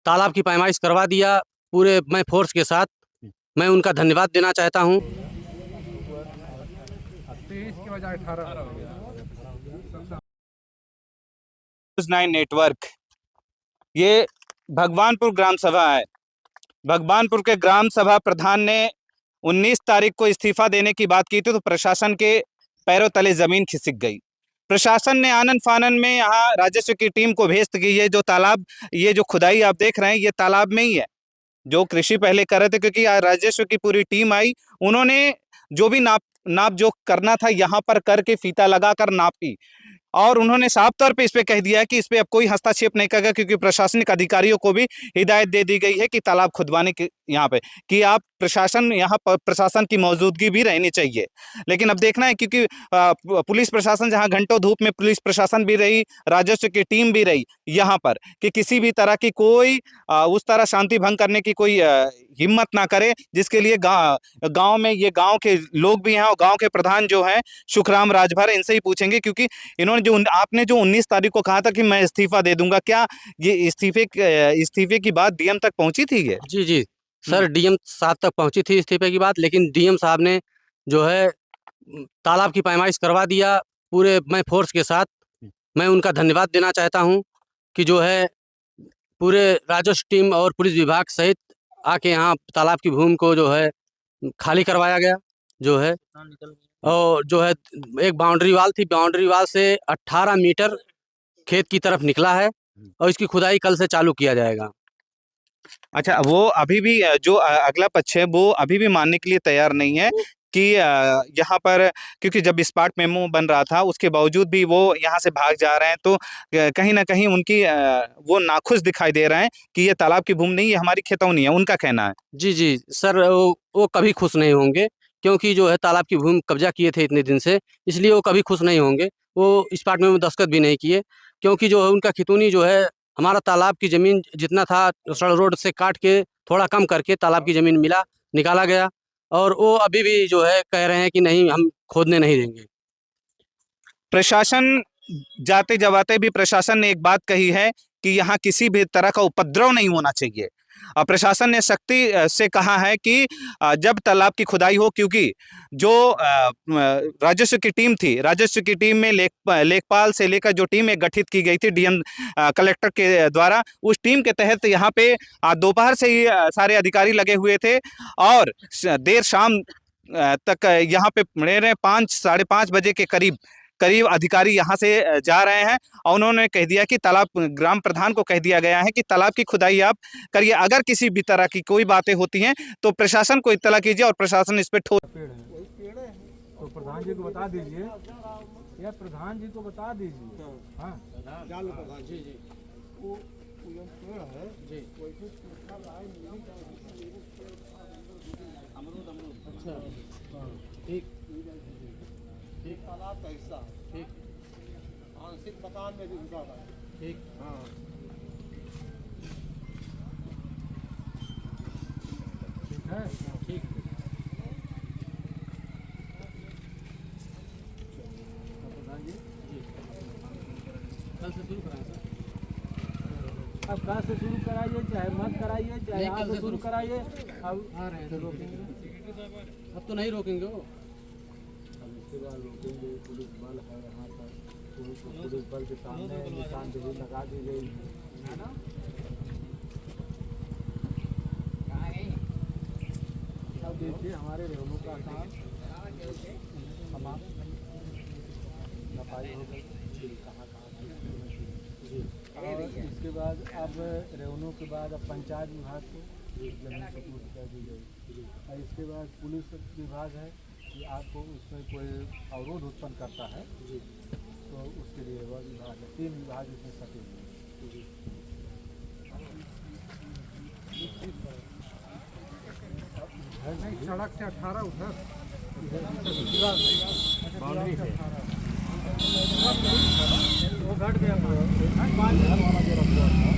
तालाब की पैमाइश करवा दिया पूरे मैं फोर्स के साथ। मैं उनका धन्यवाद देना चाहता हूँ। 23 की बजाय 18 हो गया। 9 नेटवर्क, ये भगवानपुर ग्राम सभा है। भगवानपुर के ग्राम सभा प्रधान ने 19 तारीख को इस्तीफा देने की बात की थी, तो प्रशासन के पैरों तले जमीन खिसक गई। प्रशासन ने आनन फानन में यहाँ राजस्व की टीम को भेज दी। ये जो तालाब, ये जो खुदाई आप देख रहे हैं, ये तालाब में ही है जो कृषि पहले कर रहे थे, क्योंकि राजस्व की पूरी टीम आई। उन्होंने जो भी नाप जो करना था यहाँ पर करके फीता लगाकर नापी, और उन्होंने साफ तौर पे इस पे कह दिया है कि इस पे अब कोई हस्तक्षेप नहीं करेगा, क्योंकि प्रशासनिक अधिकारियों को भी हिदायत दे दी गई है कि तालाब खुदवाने के यहाँ पे कि आप प्रशासन यहाँ पर प्रशासन की मौजूदगी भी रहनी चाहिए। लेकिन अब देखना है, क्योंकि पुलिस प्रशासन जहाँ घंटों धूप में पुलिस प्रशासन भी रही, राजस्व की टीम भी रही यहाँ पर, कि किसी भी तरह की कोई उस तरह शांति भंग करने की कोई हिम्मत ना करे, जिसके लिए गांव में ये गांव के लोग भी हैं और गांव के प्रधान जो हैं सुखराम राजभर, इनसे ही पूछेंगे, क्योंकि इन्होंने आपने जो 19 तारीख को कहा था कि मैं इस्तीफा दे दूंगा, क्या ये इस्तीफे की बात डीएम तक पहुंची थी? ये जी सर, डीएम साहब तक पहुंची थी इस्तीफे की बात, लेकिन डीएम साहब ने जो है तालाब की पैमाइश करवा दिया पूरे मैं फोर्स के साथ। मैं उनका धन्यवाद देना चाहता हूं कि जो है पूरे राजस्व टीम और पुलिस विभाग सहित आके यहाँ तालाब की भूमि को जो है खाली करवाया गया जो है। और जो है एक बाउंड्री वाल थी, बाउंड्री वाल से 18 मीटर खेत की तरफ निकला है और इसकी खुदाई कल से चालू किया जाएगा। अच्छा, वो अभी भी जो अगला पक्ष है वो अभी भी मानने के लिए तैयार नहीं है कि यहाँ पर, क्योंकि जब स्पॉट मेमो बन रहा था उसके बावजूद भी वो यहाँ से भाग जा रहे हैं, तो कहीं ना कहीं उनकी वो नाखुश दिखाई दे रहे हैं कि ये तालाब की भूमि नहीं, ये हमारी खेतौनी है, उनका कहना है। जी सर, वो कभी खुश नहीं होंगे, क्योंकि जो है तालाब की भूमि कब्जा किए थे इतने दिन से, इसलिए वो कभी खुश नहीं होंगे। वो स्पॉट मेमो दस्तखत भी नहीं किए, क्योंकि जो है उनका खितौनी जो है हमारा तालाब की ज़मीन जितना था सड़क रोड से काट के थोड़ा कम करके तालाब की ज़मीन निकाला गया, और वो अभी भी जो है कह रहे हैं कि नहीं, हम खोदने नहीं देंगे। प्रशासन जाते जवाते भी प्रशासन ने एक बात कही है कि यहाँ किसी भी तरह का उपद्रव नहीं होना चाहिए। प्रशासन ने सख्ती से कहा है कि जब तालाब की खुदाई हो, क्योंकि जो राजस्व की टीम थी, राजस्व की टीम में लेखपाल से लेकर जो टीम एक गठित की गई थी डीएम कलेक्टर के द्वारा, उस टीम के तहत यहाँ पे दोपहर से ही सारे अधिकारी लगे हुए थे, और देर शाम तक यहाँ पे 5 साढ़े 5 बजे के करीब अधिकारी यहाँ से जा रहे हैं, और उन्होंने कह दिया कि तालाब, ग्राम प्रधान को कह दिया गया है कि तालाब की खुदाई आप करिए, अगर किसी भी तरह की कोई बातें होती हैं तो प्रशासन को इत्तला कीजिए और प्रशासन इस पर ठोस। तो प्रधान जी को बता दीजिए, या प्रधान जी को बता दीजिए। हाँ, प्रधान जी वो पेड़ है जी, अच्छा, ठीक ठीक, तालाब का हिस्सा ठीक, आंशिक मकान में भी घुसा है ठीक। हाँ, ठीक है, ठीक। प्रधान जी कल से शुरू कराएं सर। अब कल से शुरू कराइए, चाहे मत कराइए, चाहे आज से शुरू कराइए। अब आ रहे हैं, रोकेंगे? अब तो नहीं रोकेंगे वो। इसके बाद रोकेंगे, पुलिस बल है यहाँ पर, पुलिस बल के सामने निशानदेही लगा दी गई है ना। अब देखिए हमारे रेवन्यू का काम समाप्त, सफाई हो गई कहाँ जी, और इसके बाद अब रेवन्यू के बाद अब पंचायत विभाग को जमीन सपोर्ट कर दी गई, और इसके बाद पुलिस विभाग है कि आपको उसमें कोई अवरोध उत्पन्न करता है जी, तो उसके लिए वह विभाग है, 3 विभाग इसमें सटे हुए जी। सड़क से 18 उधर बाउंड्री से वो घट गया, 5 घर वाला जो रखा था।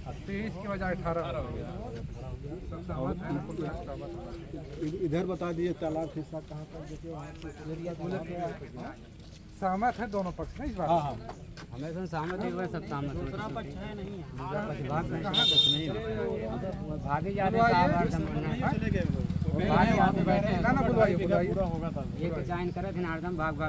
अब 23 की बजाय 18 हो गया। इधर बता दीजिए तालाब के साथ कहाँ पर देखिए वहाँ से सहमत है दोनों पक्ष नहीं इस बात हाँ हाँ हमेशा सहमत है सब सहमत दूसरा पक्ष है नहीं भागे जाते ना बुलवाइए ये तो ज्वाइन करे थे हरदम भाग भाग